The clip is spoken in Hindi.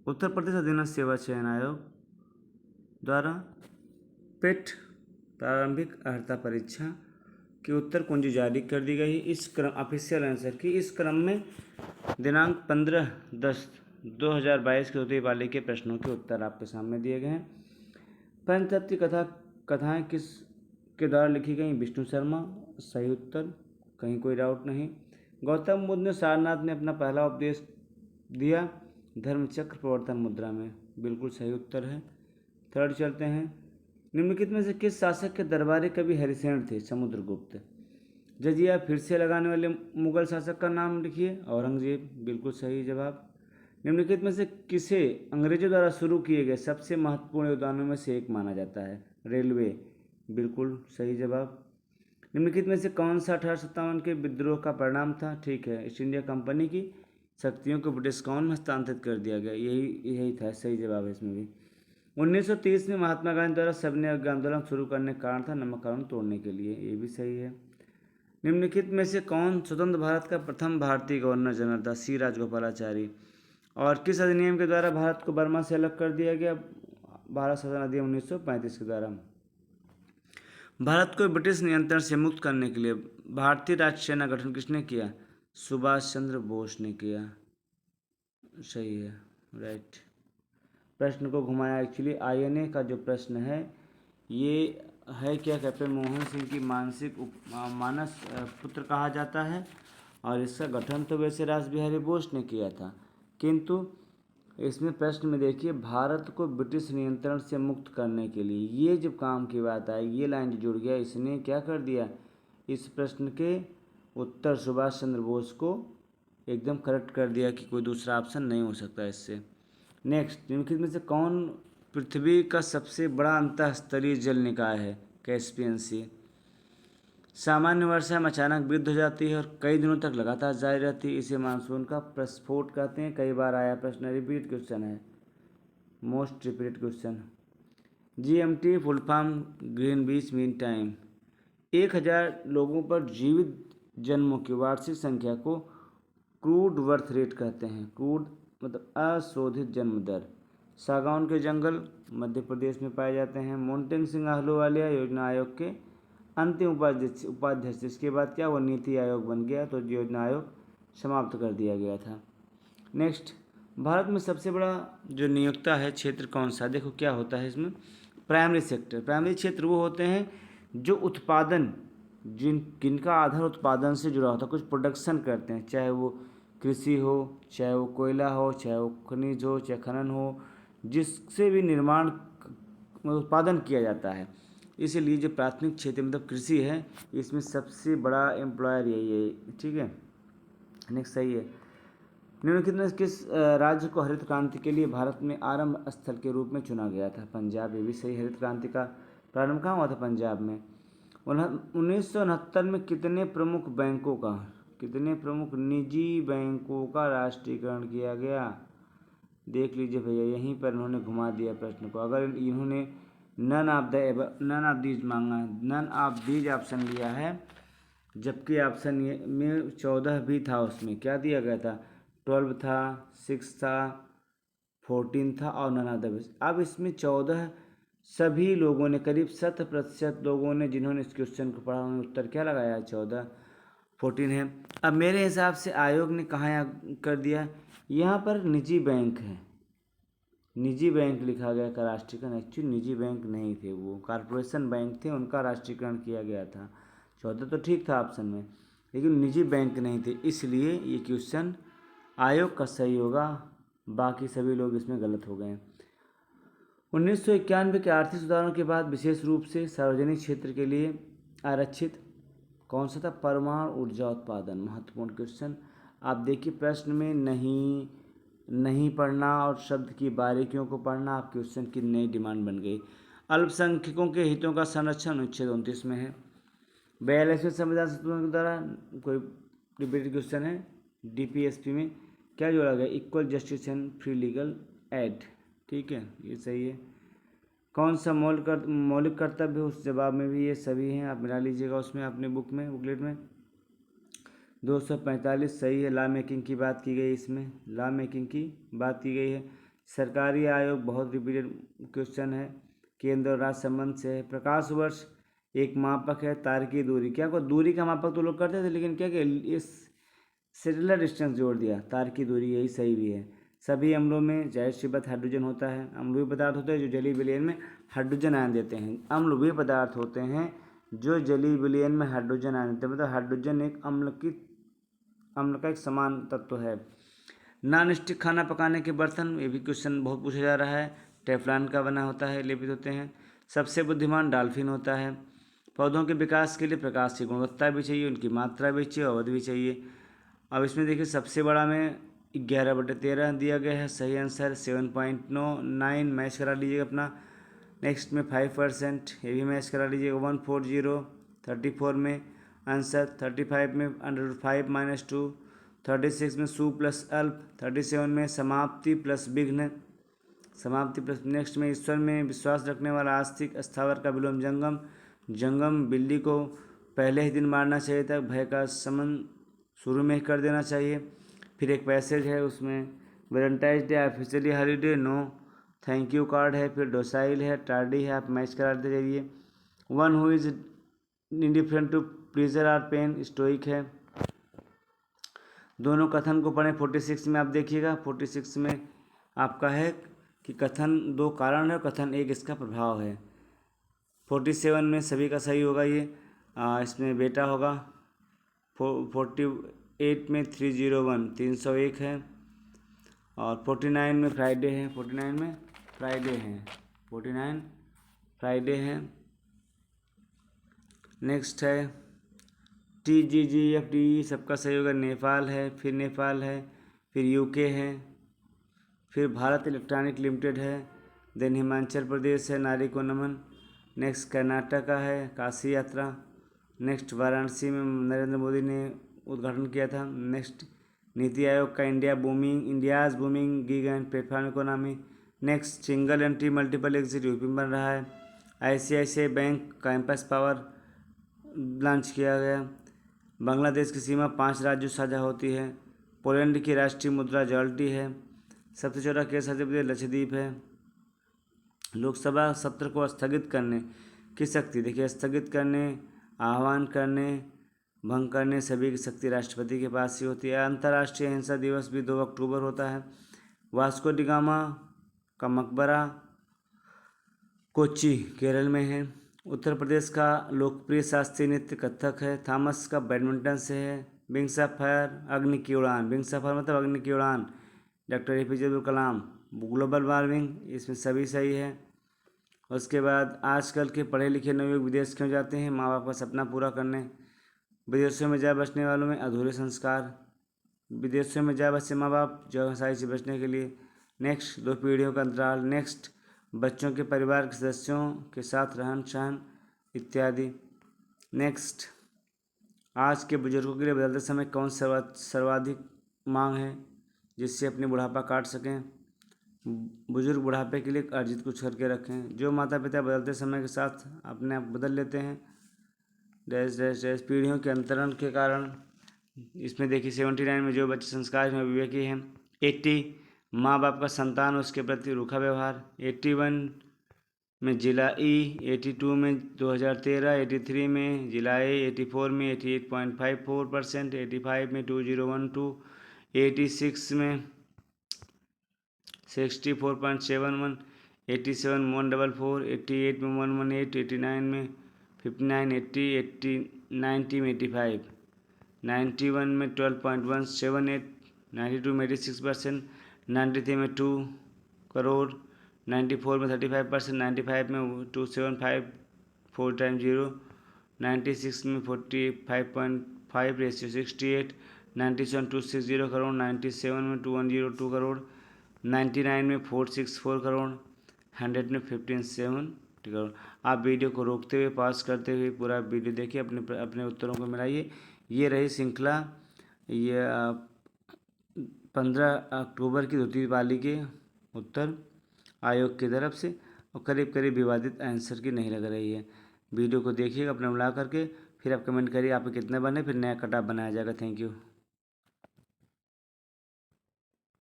उत्तर प्रदेश अधीनस्थ सेवा चयन आयोग द्वारा पेट प्रारंभिक अर्हता परीक्षा की उत्तर कुंजी जारी कर दी गई। इस क्रम ऑफिशियल आंसर की इस क्रम में दिनांक 15/10/2022 के द्वितीय पाली के प्रश्नों के उत्तर आपके सामने दिए गए हैं। पंचतत्व कथाएं किस के द्वारा लिखी गई? विष्णु शर्मा। सही उत्तर, कहीं कोई डाउट नहीं। गौतम बुद्ध ने सारनाथ में अपना पहला उपदेश दिया धर्मचक्र प्रवर्तन मुद्रा में। बिल्कुल सही उत्तर है। थर्ड चलते हैं। निम्नलिखित में से किस शासक के दरबारी कवि हरिसेन थे? समुद्रगुप्त। जजिया फिर से लगाने वाले मुगल शासक का नाम लिखिए। औरंगजेब। बिल्कुल सही जवाब। निम्नलिखित में से किसे अंग्रेजों द्वारा शुरू किए गए सबसे महत्वपूर्ण योगदानों में से एक माना जाता है? रेलवे। बिल्कुल सही जवाब। निम्नलिखित में से कौन सा 1857 के विद्रोह का परिणाम था? ठीक है, ईस्ट इंडिया कंपनी की शक्तियों को ब्रिटिश काउंसिल में हस्तांतरित कर दिया गया। यही था, सही जवाब है इसमें भी। 1930 में महात्मा गांधी द्वारा सविनय आंदोलन शुरू करने का कारण था नमक कानून तोड़ने के लिए। ये भी सही है। निम्नलिखित में से कौन स्वतंत्र भारत का प्रथम भारतीय गवर्नर जनरल था? सी राजगोपालाचारी। और किस अधिनियम के द्वारा भारत को बर्मा से अलग कर दिया गया? भारत शासन अधिनियम 1935 के द्वारा। भारत को ब्रिटिश नियंत्रण से मुक्त करने के लिए भारतीय राज्य सेना गठन किसने किया? सुभाष चंद्र बोस ने किया। सही है, राइट। प्रश्न को घुमाया। एक्चुअली आईएनए का जो प्रश्न है ये है क्या कैप्टन मोहन सिंह की मानस पुत्र कहा जाता है, और इसका गठन तो वैसे रास बिहारी बोस ने किया था, किंतु इसमें प्रश्न में देखिए भारत को ब्रिटिश नियंत्रण से मुक्त करने के लिए ये जब काम की बात आई, ये लाइन जो जुड़ गया, इसने क्या कर दिया, इस प्रश्न के उत्तर सुभाष चंद्र बोस को एकदम करेक्ट कर दिया कि कोई दूसरा ऑप्शन नहीं हो सकता इससे। नेक्स्ट, निम्नलिखित में से कौन पृथ्वी का सबसे बड़ा अंतःस्तरीय जल निकाय है? कैस्पियन सी। सामान्य वर्षा में अचानक वृद्धि हो जाती है और कई दिनों तक लगातार जारी रहती है, इसे मानसून का प्रस्फोट कहते हैं। कई बार आया प्रश्न, रिपीट क्वेश्चन है, most repeated question. GMT full form Greenwich mean time. 1000 लोगों पर जीवित जन्मों की वार्षिक संख्या को क्रूड बर्थ रेट कहते हैं। क्रूड मतलब अशोधित जन्म दर। सागौन के जंगल मध्य प्रदेश में पाए जाते हैं। मोन्टेग सिंह अहलूवालिया योजना आयोग के अंतिम उपाध्यक्ष, इसके बाद क्या वो नीति आयोग बन गया, तो योजना आयोग समाप्त कर दिया गया था। नेक्स्ट, भारत में सबसे बड़ा जो नियोक्ता है क्षेत्र कौन सा? देखो क्या होता है इसमें, प्राइमरी सेक्टर। प्राइमरी क्षेत्र वो होते हैं जो उत्पादन जिनका आधार उत्पादन से जुड़ा होता है, कुछ प्रोडक्शन करते हैं, चाहे वो कृषि हो, चाहे वो कोयला हो, चाहे वो खनिज हो, चाहे खनन हो, जिससे भी निर्माण उत्पादन किया जाता है। इसीलिए जो प्राथमिक क्षेत्र मतलब कृषि है, इसमें सबसे बड़ा एम्प्लॉयर यही है। ठीक है, नेक्स्ट सही है। निम्नलिखित में किस राज्य को हरित क्रांति के लिए भारत में आरंभ स्थल के रूप में चुना गया था? पंजाब। ये भी सही। हरित क्रांति का प्रारंभ कहाँ हुआ था? पंजाब में। 1969 में कितने प्रमुख निजी बैंकों का राष्ट्रीयकरण किया गया? देख लीजिए भैया, यहीं पर इन्होंने घुमा दिया प्रश्न को। अगर इन्होंने नन ऑफ दीज मांगा, नन ऑफ दीज ऑप्शन लिया है, जबकि ऑप्शन में 14 भी था, उसमें क्या दिया गया था? 12 था, 6 था, 14 था और नन ऑफ द। अब इसमें 14 सभी लोगों ने, करीब 70% लोगों ने जिन्होंने इस क्वेश्चन को पढ़ा उन्होंने उत्तर क्या लगाया? 14, 14 है। अब मेरे हिसाब से आयोग ने कहाँ कर दिया, यहाँ पर निजी बैंक है, निजी बैंक लिखा गया का राष्ट्रीयकरण। एक्चुअली निजी बैंक नहीं थे, वो कॉरपोरेशन बैंक थे, उनका राष्ट्रीयकरण किया गया था। 14 तो ठीक था ऑप्शन में, लेकिन निजी बैंक नहीं थे, इसलिए ये क्वेश्चन आयोग का सही होगा, बाकी सभी लोग इसमें गलत हो गए। 1991 के आर्थिक सुधारों के बाद विशेष रूप से सार्वजनिक क्षेत्र के लिए आरक्षित कौन सा था? परमाणु ऊर्जा उत्पादन। महत्वपूर्ण क्वेश्चन। आप देखिए प्रश्न में नहीं पढ़ना और शब्द की बारीकियों को पढ़ना, आप क्वेश्चन की नई डिमांड बन गई। अल्पसंख्यकों के हितों का संरक्षण अनुच्छेद 29 में है। 42वें संविधान संशोधन के द्वारा कोई रिपीटेड क्वेश्चन है, DPSP में क्या जोड़ा गया? Equal justice and free legal aid. ठीक है, ये सही है। कौन सा मौलिक कर्तव्य, उस जवाब में भी ये सभी हैं, आप मिला लीजिएगा उसमें अपने बुकलेट में। 245 सही है। लॉ मेकिंग की बात की गई, इसमें लॉ मेकिंग की बात की गई है। सरकारी आयोग बहुत रिपीटेड क्वेश्चन है। केंद्र और राज्य संबंध से है। प्रकाश वर्ष एक मापक है। तार की दूरी, क्या को दूरी का मापक तो लोग करते थे, लेकिन क्या कि इस सेटेलाइट डिस्टेंस जोड़ दिया। तार की दूरी, यही सही भी है। सभी अम्लों में जाहिर सी बात हाइड्रोजन होता है। अम्ल वे पदार्थ होते हैं जो जलीय विलयन में हाइड्रोजन आयन देते हैं। अम्ल वे पदार्थ होते हैं जो जलीय विलयन में हाइड्रोजन आयन देते हैं, मतलब हाइड्रोजन एक अम्ल का एक समान तत्व है। नॉन स्टिक खाना पकाने के बर्तन, ये भी क्वेश्चन बहुत पूछा जा रहा है। टेफ्लॉन का बना होता है, लेपित होते हैं। सबसे बुद्धिमान डॉल्फिन होता है। पौधों के विकास के लिए प्रकाश की गुणवत्ता भी चाहिए, उनकी मात्रा भी चाहिए, अवधि भी चाहिए। अब इसमें देखिए सबसे बड़ा में 11/13 दिया गया है। सही आंसर 7.9 मैच करा लीजिएगा अपना। नेक्स्ट में 5%, ये भी मैच करा लीजिएगा। 140 34 में आंसर। 35 में √5 - 2। 36 में सु प्लस अल्प। 37 में समाप्ति प्लस विघ्न, समाप्ति प्लस। नेक्स्ट में ईश्वर में विश्वास रखने वाला आस्तिक। स्थावर का विलोम जंगम। जंगम बिल्ली को पहले ही दिन मारना चाहिए था। भय का समन शुरू में ही कर देना चाहिए। फिर एक पैसेज है उसमें, Valentine's day officially holiday, no thank you card है। फिर डोसाइल है, टार्डी है, आप मैच करा दे जाइए। One who is indifferent to pleasure or pain, stoic है। दोनों कथन को पढ़ें। 46 में आप देखिएगा, 46 में आपका है कि कथन दो कारण है, कथन एक इसका प्रभाव है। 47 में सभी का सही होगा ये। इसमें बेटा होगा। 48 में 301 301 है। और 49 में फ्राइडे है। 49 में फ्राइडे है। 49 फ्राइडे है। नेक्स्ट है TGGFD, सबका सही होगा। नेपाल है, फिर नेपाल है, फिर यूके है, फिर भारत इलेक्ट्रॉनिक लिमिटेड है। देन हिमाचल प्रदेश है, नारी को नमन। नेक्स्ट कर्नाटका है, काशी यात्रा। नेक्स्ट वाराणसी में नरेंद्र मोदी ने उद्घाटन किया था। नेक्स्ट नीति आयोग का India's booming gig and platform economy. Next single entry multiple exit UP में बन रहा है। ICICI bank campus power launch किया गया। बांग्लादेश की सीमा 5 राज्यों साझा होती है। पोलैंड की राष्ट्रीय मुद्रा जॉल्टी है। सबसे छोटा केंद्र शासित प्रदेश लक्षद्वीप है। लोकसभा सत्र को स्थगित करने की शक्ति, देखिए स्थगित करने, आह्वान करने, भंग करने, सभी की शक्ति राष्ट्रपति के पास ही होती है। अंतर्राष्ट्रीय अहिंसा दिवस भी 2 अक्टूबर होता है। वास्को डी गामा का मकबरा कोच्चि केरल में है। उत्तर प्रदेश का लोकप्रिय शास्त्रीय नृत्य कथक है। थॉमस का बैडमिंटन से है। विंग्स ऑफ फायर अग्नि की उड़ान, विंग्स ऑफ फायर मतलब अग्नि की उड़ान, doctor APJ Abdul Kalam. Global warming, इसमें सभी सही है। उसके बाद आजकल के पढ़े लिखे नवयुवक विदेश क्यों जाते हैं? माँ बाप का सपना पूरा करने। विदेशों में जा बसने वालों में अधूरे संस्कार। विदेशों में जा बसे माँ बाप जो हंसाई से बचने के लिए। नेक्स्ट 2 पीढ़ियों का अंतराल। नेक्स्ट बच्चों के परिवार के सदस्यों के साथ रहन सहन इत्यादि। नेक्स्ट आज के बुजुर्गों के लिए बदलते समय कौन सर्वाधिक मांग है जिससे अपने बुढ़ापा काट सकें? बुजुर्ग बुढ़ापे के लिए अर्जित कुछ करके रखें। जो माता पिता बदलते समय के साथ अपने आप बदल लेते हैं। डैश डैश डैश पीढ़ियों के अंतरण के कारण। इसमें देखिए 79 में जो बच्चे संस्कार में विवेकी हैं। 80 माँ बाप का संतान उसके प्रति रूखा व्यवहार। 81 में जिला E। 82 में 2013। 83 में जिला A। 84 में 88.54%। 85 में 2012। 86 में 64.71। 87 में 144। 88 में 118। 89 में 59। 80 90 में 85। 91 में 12.178। 92 में 86%। 93 में 2 करोड़। 94 में 35%। 95 में 275 4 टाइम 0। 96 में 45.5 रेशियो 68। 97 260 करोड़। 97 में 2102 करोड़। 99 में 464 करोड़। 100 में 157 करोड़। आप वीडियो को रोकते हुए पॉज करते हुए पूरा वीडियो देखिए, अपने उत्तरों को मिलाइए। ये रही श्रृंखला, ये 15 अक्टूबर की द्वितीय पाली के उत्तर आयोग की तरफ से, और करीब करीब विवादित आंसर की नहीं लग रही है। वीडियो को देखिएगा अपने मिला करके, फिर आप कमेंट करिए आपके कितने बने, फिर नया कट ऑफ बनाया जाएगा। Thank you.